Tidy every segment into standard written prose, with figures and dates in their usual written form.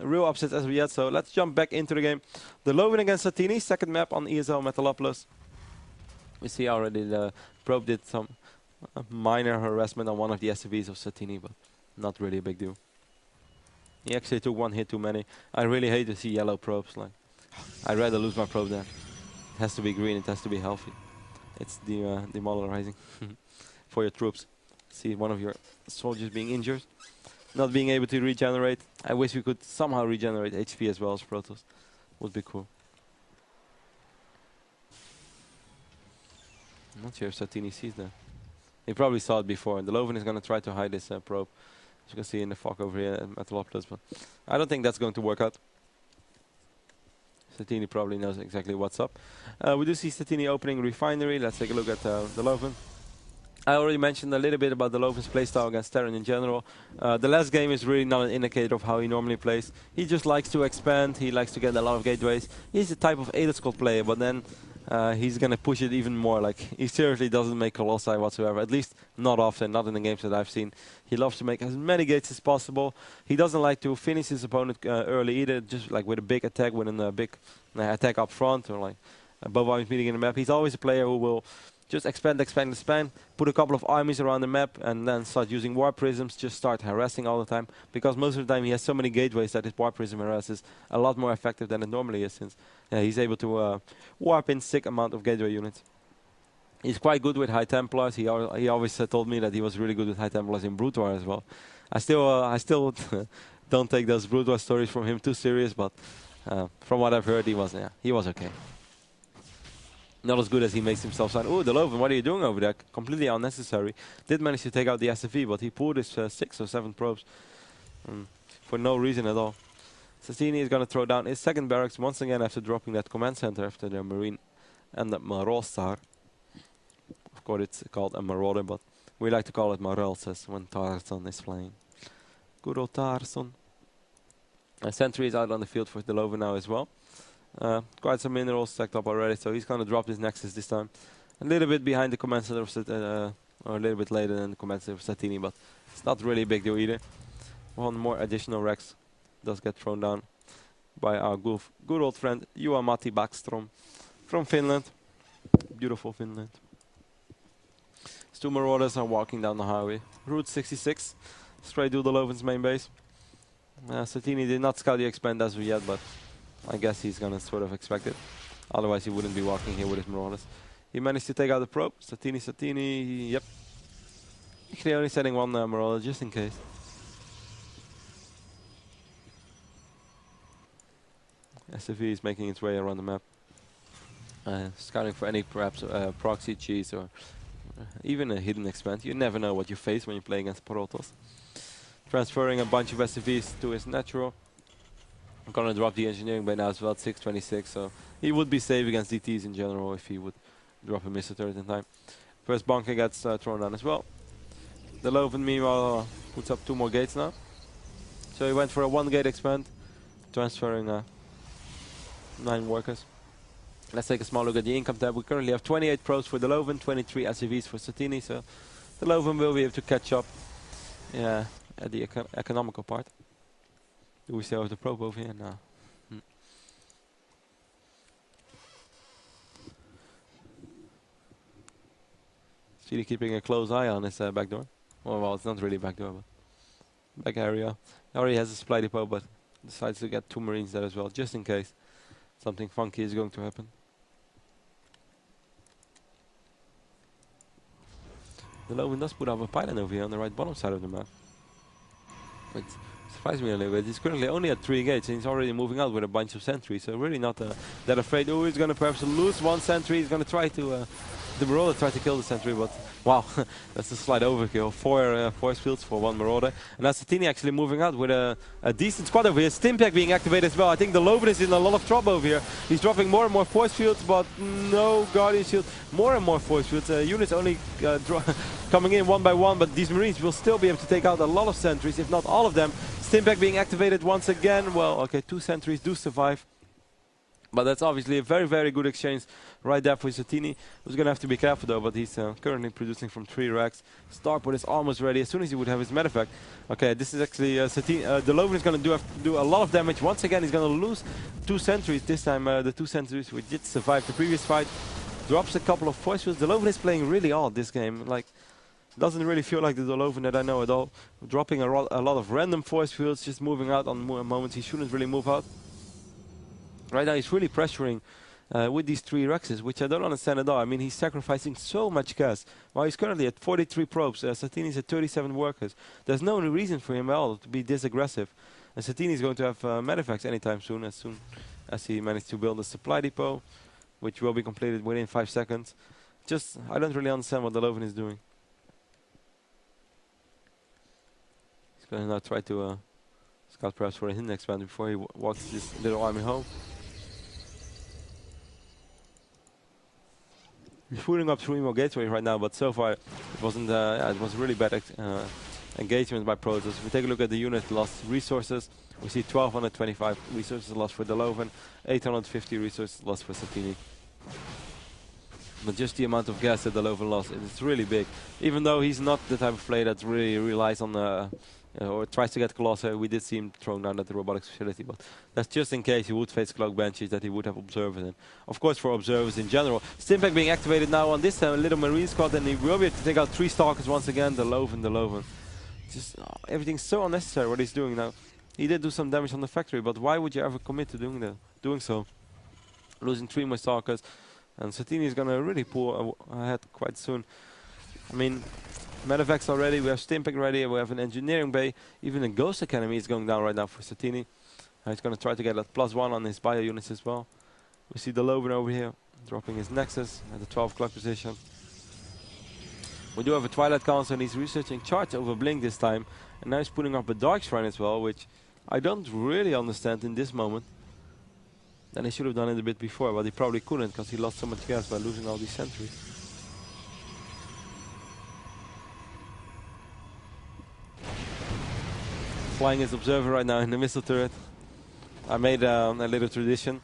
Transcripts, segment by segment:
real upsets as of yet, so let's jump back into the game. Dlovan against Satiini, second map on ESL Metalopolis. We see already the probe did some minor harassment on one of the SCVs of Satiini, but not really a big deal. He actually took one hit too many. I really hate to see yellow probes. Like, I'd rather lose my probe than. It has to be green, it has to be healthy. It's demoralizing for your troops. See one of your soldiers being injured, not being able to regenerate. I wish we could somehow regenerate HP as well as Protoss. Would be cool. I'm not sure if Satiini sees that. He probably saw it before. Dlovan is going to try to hide this probe. As you can see in the fog over here at Metalopolis, but I don't think that's going to work out. Satiini probably knows exactly what's up. We do see Satiini opening refinery. Let's take a look at Dlovan. I already mentioned a little bit about Dlovan's playstyle against Terran in general. The last game is really not an indicator of how he normally plays. He just likes to expand. He likes to get a lot of gateways. He's the type of ADA squad player, but then he's going to push it even more. Like, he seriously doesn't make Colossi whatsoever. At least not often, not in the games that I've seen. He loves to make as many gates as possible. He doesn't like to finish his opponent early either, just like with a big attack, with a big attack up front, or like above armies meeting in the map. He's always a player who will just expand, put a couple of armies around the map, and then start using war prisms, just start harassing all the time. Because most of the time he has so many gateways that his war prism harass is a lot more effective than it normally is, since he's able to warp in sick amount of gateway units. He's quite good with High Templars. He always told me that he was really good with High Templars in Brood War as well. I still don't take those Brood War stories from him too serious, but from what I've heard, he was okay. Not as good as he makes himself sound. Oh, Dlovan, what are you doing over there? Completely unnecessary. Did manage to take out the SFV, but he pulled his 6 or 7 probes for no reason at all. Satiini is going to throw down his second barracks once again after dropping that command center after the Marine and the Marostar. Of course, it's called a Marauder, but we like to call it Marelses when Tarson is playing. Good old Tarson. A sentry is out on the field for Dlovan now as well. Quite some minerals stacked up already, so he's going to drop his Nexus this time. A little bit behind the command center of or a little bit later than the command center of Satiini, but it's not really a big deal either. One more additional Rex does get thrown down by our good old friend Juha-Matti Backstrom from Finland. Beautiful Finland. His 2 Marauders are walking down the highway. Route 66, straight to Dlovan's main base. Satiini did not scout the expand as of yet, but I guess he's going to sort of expect it. Otherwise he wouldn't be walking here with his Marauders. He managed to take out the probe. Satiini, yep. Actually only sending one Marauder just in case. SFV is making its way around the map. Scouting for any perhaps proxy cheese or even a hidden expand. You never know what you face when you play against Protoss. Transferring a bunch of SFVs to his natural. I'm gonna drop the engineering by now as well at 626, so he would be safe against DTs in general if he would drop a missile turret in time. First bunker gets thrown down as well. Dlovan meanwhile puts up 2 more gates now. So he went for a 1 gate expand, transferring 9 workers. Let's take a small look at the income tab. We currently have 28 probes for Dlovan, 23 SCVs for Satiini, so Dlovan will be able to catch up at the economical part. Do we still have the probe over here? No. Satiini keeping a close eye on his back door. Well, it's not really back door, but back area. He already has a supply depot, but decides to get 2 Marines there as well, just in case something funky is going to happen. Dlovan does put up a pylon over here on the right bottom side of the map. Which surprised me a little bit. He's currently only at 3 gates and he's already moving out with a bunch of sentries, so really not that afraid. Oh, he's going to perhaps lose 1 sentry. He's going to try to the Marauder tried to kill the sentry, but wow, that's a slight overkill. 4 force fields for 1 Marauder. And now Satiini actually moving out with a decent squad over here. Stimpack being activated as well. I think Dlovan is in a lot of trouble over here. He's dropping more and more force fields, but no Guardian Shield. More and more force fields. Units only coming in 1 by 1, but these Marines will still be able to take out a lot of sentries, if not all of them. Stimpack being activated once again. Well, okay, 2 sentries do survive. But that's obviously a very, very good exchange right there for Satiini. Who's going to have to be careful though, but he's currently producing from 3 racks. Starport is almost ready as soon as he would have his medevac. Okay, this is actually Satiini. Dlovan is going to have to do a lot of damage. Once again, he's going to lose 2 sentries. This time, the 2 sentries which did survive the previous fight. Drops a couple of force fields. Dlovan is playing really odd this game. Like, doesn't really feel like the Dlovan that I know at all. Dropping a lot of random force fields, just moving out on moments he shouldn't really move out. Right now he's really pressuring with these 3 Rexes, which I don't understand at all. I mean, he's sacrificing so much gas. While he's currently at 43 probes, Satiini's at 37 workers. There's no reason for him at all to be this aggressive. And Satiini's going to have medevacs anytime soon as he managed to build a supply depot, which will be completed within 5 seconds. Just, I don't really understand what Dlovan is doing. He's going to now try to scout perhaps for a hidden expand before he walks this little army home. He's shooting up through Emo Gateway right now, but so far it wasn't. It was really bad engagement by Protoss. If we take a look at the unit lost resources, we see 1225 resources lost for Dlovan, 850 resources lost for Satiini. But just the amount of gas that Dlovan lost, it's really big. Even though he's not the type of player that really relies on or tries to get Colossus, we did see him thrown down at the robotics facility, but that's just in case he would face Cloak Banshees, that he would have observers. And of course for observers in general. Stimpack being activated now on this little Marine squad, and he will be able to take out 3 Stalkers once again. Dlovan. Just everything's so unnecessary what he's doing now. He did do some damage on the factory, but why would you ever commit to doing so? Losing 3 more Stalkers, and Satiini is gonna really pull ahead quite soon. I mean, medevacs already, we have Stimpack ready, we have an engineering bay, even the Ghost Academy is going down right now for Satiini. He's going to try to get that +1 on his bio units as well. We see Dlovan over here dropping his Nexus at the 12 o'clock position. We do have a Twilight Council, and he's researching charge over Blink this time, and now he's putting up a Dark Shrine as well, which I don't really understand in this moment. And he should have done it a bit before, but he probably couldn't because he lost so much gas by losing all these sentries. Flying his observer right now in the missile turret. I made a little tradition,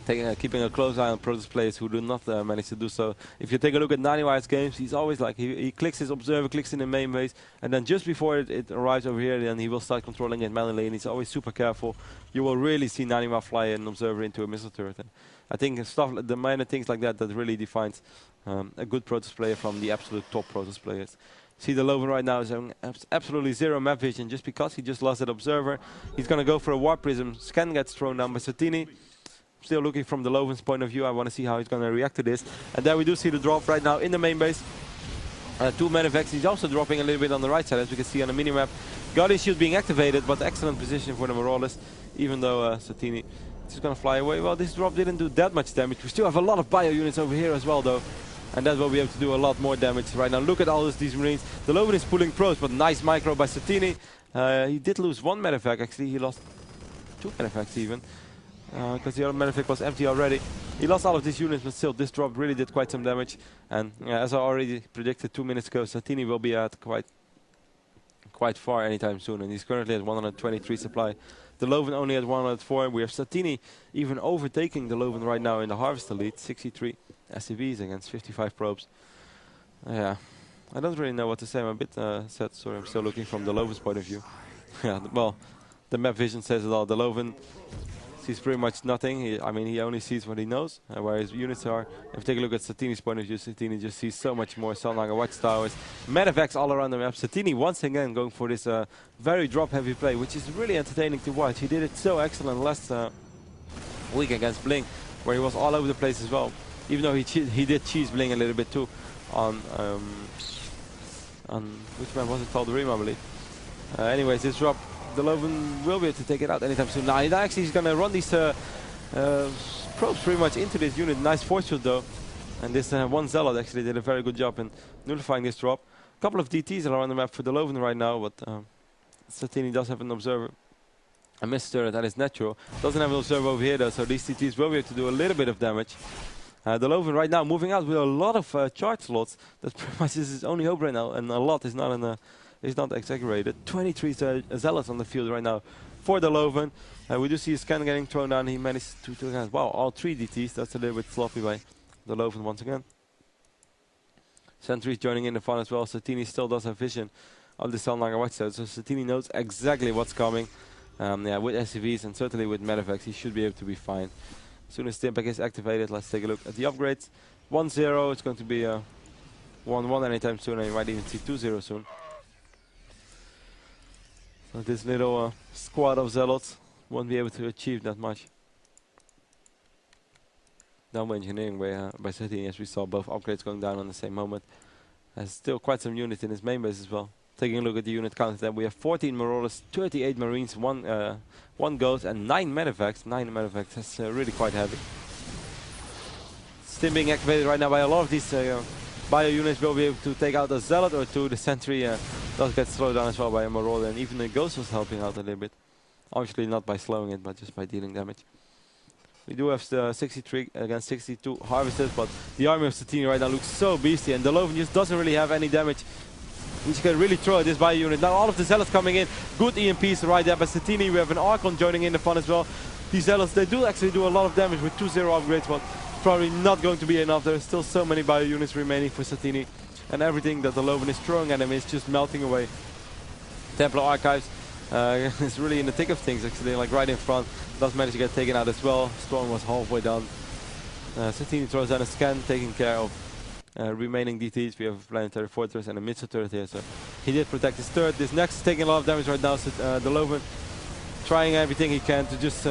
keeping a close eye on Protoss players who do not manage to do so. If you take a look at Naniwire's games, he's always like, he clicks his observer, clicks in the main base, and then just before it arrives over here, then he will start controlling it manually, and he's always super careful. You will really see Naniwire fly an observer into a missile turret. And I think the minor things like that really defines a good Protoss player from the absolute top Protoss players. See Dlovan right now is having absolutely 0 map vision just because he just lost that observer. He's going to go for a Warp Prism. Scan gets thrown down by Satiini. Still looking from Dlovan's point of view. I want to see how he's going to react to this. And there we do see the drop right now in the main base. 2 medevacs. He's also dropping a little bit on the right side, as we can see on the minimap. Guardian Shield being activated, but excellent position for the Marauders, even though Satiini is just going to fly away. Well, this drop didn't do that much damage. We still have a lot of bio units over here as well, though. And that will be able to do a lot more damage right now. Look at all these Marines. Dlovan is pulling pros, but nice micro by Satiini. He did lose 1 medevac, actually. He lost 2 medevacs even, because the other medevac was empty already. He lost all of these units, but still, this drop really did quite some damage. And as I already predicted 2 minutes ago, Satiini will be at quite far anytime soon. And he's currently at 123 supply. Dlovan only at 104. We have Satiini even overtaking Dlovan right now in the Harvester lead, 63. SCVs against 55 probes. Yeah, I don't really know what to say. I'm a bit sad. Sorry, I'm still looking from Dlovan's point of view. Yeah, well, the map vision says it all. Dlovan sees pretty much nothing. He only sees what he knows, where his units are. If you take a look at Satiini's point of view, Satiini just sees so much more. Salnaga watchtowers, medevacs all around the map. Satiini once again going for this very drop-heavy play, which is really entertaining to watch. He did it so excellent last week against Blink, where he was all over the place as well. Even though he did cheese Bling a little bit too on which map was it called? The Rim, I believe. Anyways, this drop, Dlovan will be able to take it out anytime soon. Now actually he's gonna run these probes pretty much into this unit. Nice force field though, and this one Zealot actually did a very good job in nullifying this drop. A couple of DTs around the map for Dlovan right now, but Satiini does have an observer. A missed turret, that is natural. Doesn't have an observer over here though, so these DTs will be able to do a little bit of damage. Dlovan right now moving out with a lot of charge slots. That pretty much is his only hope right now, and a lot is not exaggerated. 23 Zealots on the field right now. for Dlovan. We do see a scan getting thrown down. He managed to wow, all 3 DTs. That's a little bit sloppy by Dlovan once again. Sentry's joining in the fun as well. Satiini still does have vision of the Cellnaga Watchtower, so Satiini knows exactly what's coming. Yeah, with SCVs and certainly with Medivacs, he should be able to be fine. As soon as Stimpack is activated, let's take a look at the upgrades. 1-0, it's going to be 1-1 anytime soon, and you might even see 2-0 soon. So this little squad of Zealots won't be able to achieve that much. Downward engineering by Satiini, as we saw both upgrades going down on the same moment. There's still quite some units in his main base as well. Taking a look at the unit count, then we have 14 Marauders, 38 Marines, 1 Ghost, and 9 Medivacs. 9 Medivacs, that's really quite heavy. Stim being activated right now by a lot of these bio units. Will be able to take out a Zealot or 2. The Sentry does get slowed down as well by a Marauder, and even the Ghost was helping out a little bit. Obviously not by slowing it, but just by dealing damage. We do have 63 against 62 harvested, but the army of Satiini right now looks so beastly, and Dlovan just doesn't really have any damage which can really throw at this bio unit. Now all of the Zealots coming in, good EMPs right there by Satiini. We have an Archon joining in the fun as well. These Zealots, they do actually do a lot of damage with 2-0 upgrades, but probably not going to be enough. There are still so many bio units remaining for Satiini, and everything that Dlovan is throwing at him is just melting away. Templar Archives is really in the thick of things, actually, like right in front. Does manage to get taken out as well. Storm was halfway done. Satiini throws down a scan, taking care of remaining DTs. We have a Planetary Fortress and a Missile Turret here, so he did protect his turret. This next is taking a lot of damage right now, so Dlovan trying everything he can to just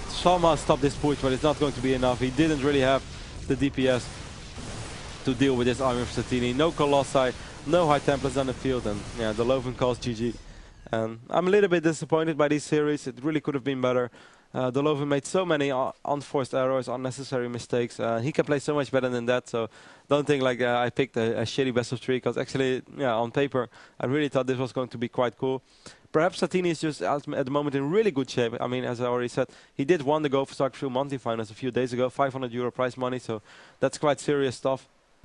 somehow stop this push, but it's not going to be enough. He didn't really have the DPS to deal with this army of Satiini. No Colossi, no High Templars on the field, and yeah, Dlovan calls GG. I'm a little bit disappointed by this series. It really could have been better. Dlovan made so many unforced errors, unnecessary mistakes. He can play so much better than that, so don't think like I picked a shitty best of 3, because actually, yeah, on paper, I really thought this was going to be quite cool. Perhaps Satiini is just at the moment in really good shape. I mean, as I already said, he did won the Go for Soccer Field Monty Finals a few days ago, €500 prize money, so that's quite serious stuff.